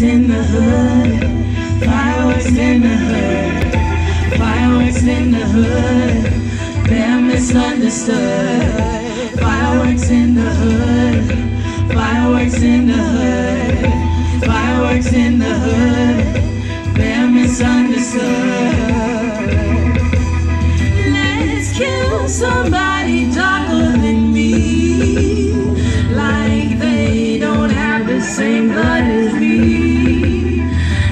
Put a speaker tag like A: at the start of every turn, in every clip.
A: Fireworks in the hood, fireworks in the hood, fireworks in the hood, they're misunderstood. Fireworks in the hood, fireworks in the hood, fireworks in the hood, they're misunderstood. Let's kill somebody darker than me, like they don't have the same blood as me,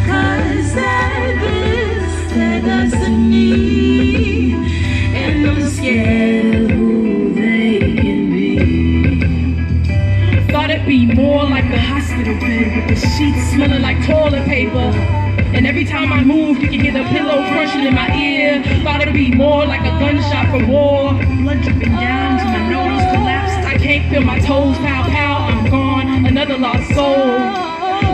A: 'cause that is their destiny, and I'm scared of who they can be.
B: Thought it'd be more like a hospital bed with the sheets smelling like toilet paper, and every time I moved, you could hear the pillow crushing in my ear. Thought it'd be more like a gunshot from war. Blood dripping down to my nose, collapsed. I can't feel my toes, pow, pow, I'm gone, another lost soul.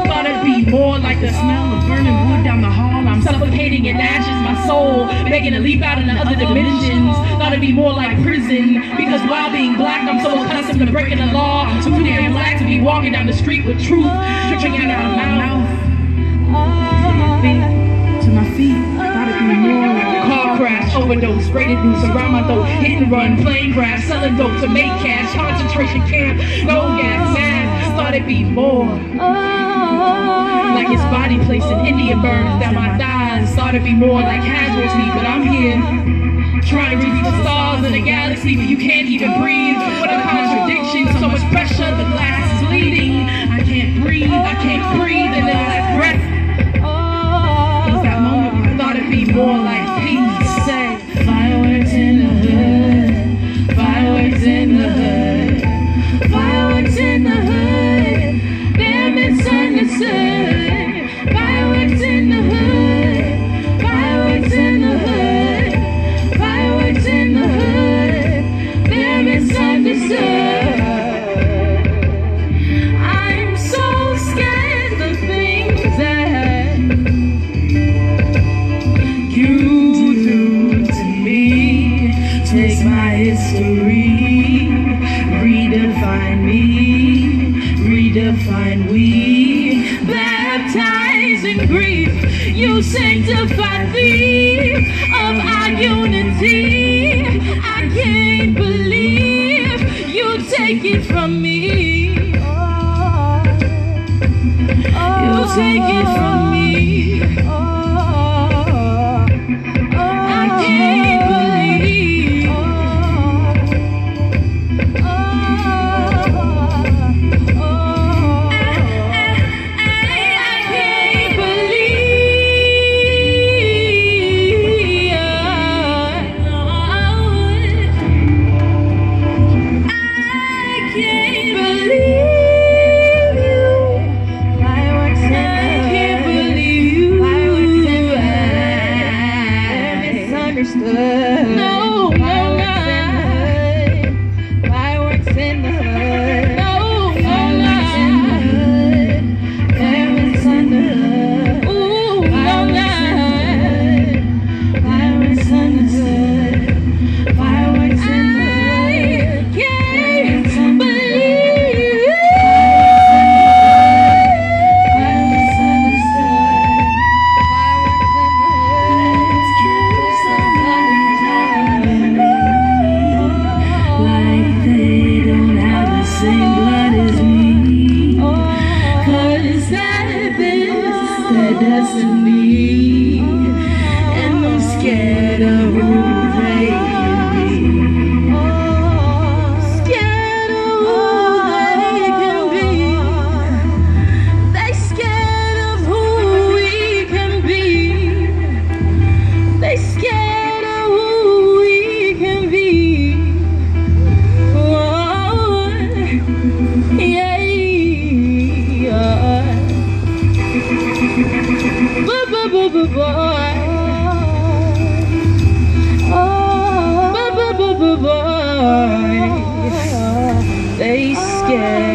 B: Thought it'd be more like the smell of burning wood down the hall. I'm suffocating in ashes, my soul begging to leap out into other dimensions. Thought it'd be more like prison, because while being black, I'm so accustomed to breaking the law. I'm too damn black to be walking down the street with truth dripping out of my mouth. To my feet, thought it'd be more like a car crash, overdose, braided noose around my throat, hit and run, plane crash, selling dope to make cash, concentration camp, no gas mask. Thought it'd be more like his body placed in Indian burns down my thighs. Thought it'd be more like casualty, but I'm here trying to reach the stars in the galaxy, but you can't even breathe. What a contradiction, so much pressure, the glass is bleeding. I can't breathe, and then last breath. More like peace, say fireworks in the hood, fireworks in the hood, fireworks in the hood, they're misunderstood. Fireworks in the hood, fireworks in the hood, fireworks in the hood, they're misunderstood. I'm so scared of things that take my history, redefine me, redefine we, baptized in grief, you sanctify theme of our unity. I can't believe you take it from me. You take it from me. No, fireworks in the hood, no, fireworks in the hood, fireworks in the hood, ooh, fireworks in the hood, fireworks in the hood, I can't believe fireworks in the hood, same blood as me, 'cause that is their destiny, and I'm scared of who they can be. Scared of who they can be. They scared of who we can be. They scared of who we can be. They scared.